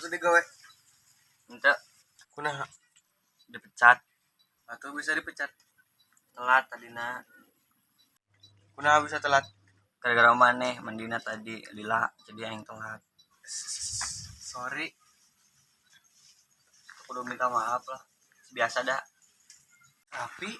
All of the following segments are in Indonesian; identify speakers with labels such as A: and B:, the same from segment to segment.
A: Maksud digawe?
B: Ente
A: Kunaha?
B: dipecat.
A: Atau bisa dipecat?
B: Telat tadina.
A: Kunaha bisa telat?
B: Gara-gara maneh mandina tadi lila jadi aing telat.
A: Sorry.
B: Aku udah minta maaf lah. Biasa dah.
A: Tapi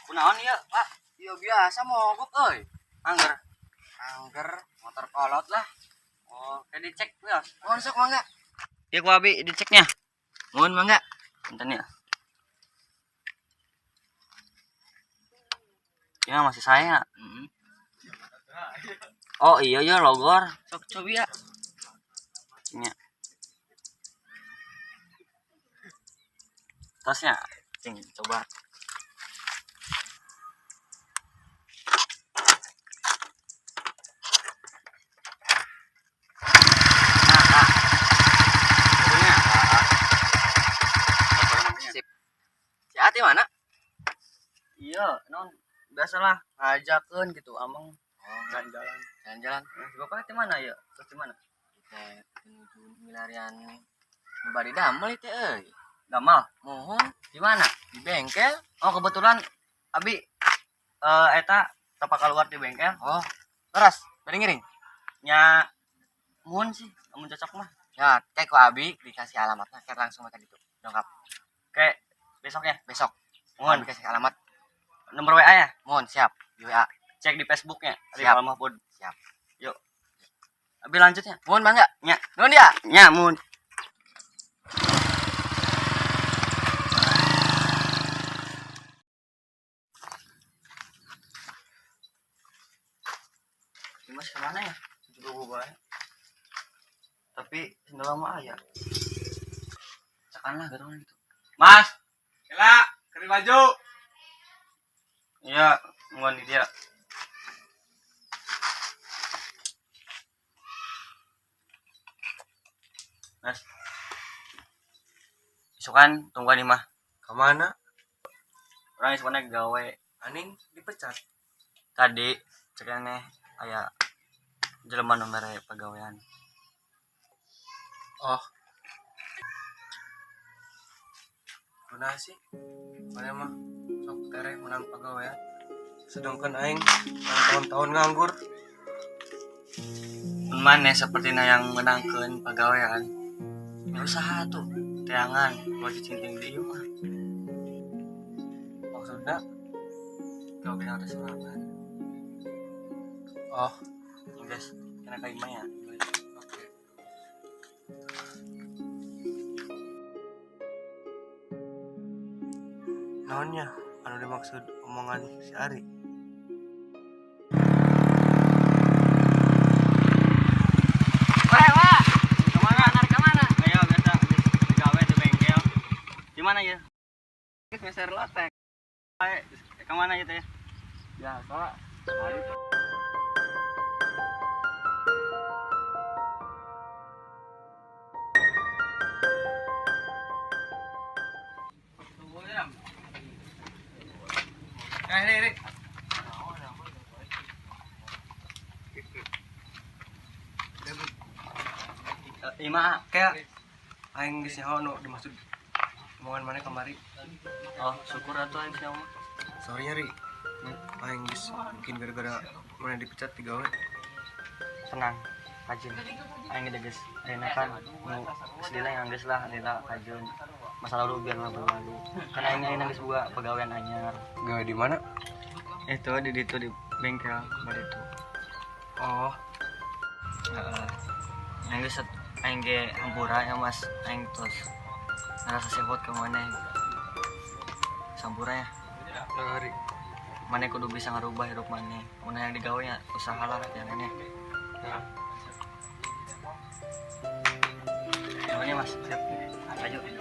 B: Kunaon ieu, Pak? Ieu biasa mogok euy. Angger motor kolot lah. Oh, kayak dicek ya.
A: mohon sok mangga.
B: Ya ku abi diceknya. Mohon mangga. Bentar ya. Ya masih saya. Oh iya ya logor. Sok coba ya. Nya. Tasnya, cing coba. Si Ati mana? Iya, non biasalah ngajakeun gitu amang jalan-jalan. Jalan-jalan. Nah, Bapak di mana ya? Terus di mana? Kita menuju milarian bari damel itu euy. Damel? Mohon. Di mana? Di bengkel. Oh, kebetulan abi eta tepak keluar di bengkel. Oh. Terus, bari ngiring. Nya mun sih, amun cocok mah. Ya, kayak ku abi dikasih alamatnya, kayak langsung makan itu. Dongkap. Kayak besoknya, besok. Mohon dikasih alamat. Nomor WA ya? Mohon, siap. Di WA. Cek di Facebooknya. Siap. Mahfud. Siap. Yuk. Abi lanjutnya. Mohon bangga. Nya. Nuhun ya? Nya, mohon. Mas kemana ya? Juga gue tapi sendal lama aja. Cekan lah gitu. Mas,
A: Ela, keri baju.
B: iya, mohon dia. Mas, isukan tungguan nih mah.
A: Kemana?
B: Orang isukannya gawe.
A: Aning dipecat.
B: Tadi cekannya kayak jelema nomor pegawaian.
A: Oh. Kunaha sih? Mana mah sok tereh menang pagawean. Sedangkan aing tahun-tahun nganggur.
B: Mana seperti yang menangkeun pegawaian. Ya usaha tuh, teangan mau dicinting di ieu mah.
A: Maksudnya?
B: Kau bilang atas serangan.
A: Oh,
B: Guys, kena kayak gimana ya?
A: oke. Naonnya? Anu dimaksud omongan si Ari?
B: Wah, kemana? Narik kemana? Ayo biasa gawe di bengkel. Di mana ya? Meser lotek. Kemana gitu ya? Ya, soalnya hari
A: Ini.
B: Ima
A: Kayak aing geus nyaho nu dimaksud omongan mana kemari.
B: oh syukur atuh aing sia mah.
A: Sorry Ari. Aing geus mungkin gara-gara mana dipecat di gawe.
B: Tenang, kajun. Aing gede geus ayeuna kan nu sedila yang geus lah lila kajun. Masa lalu biarlah berlalu. Kan aing ayeuna geus boga pegawaian anyar.
A: Gawe di mana?
B: Itu di bengkel kemarin itu.
A: Oh,
B: Heeh. Aing geus aing ge hampura ya Mas, aing terus ngerasa sewot ke mana sampura ya.
A: Ari.
B: Mana kudu bisa ngarubah hidup mana. Mun yang digawe ya usaha lah caranya. Namanya Mas, siap. Lanjut.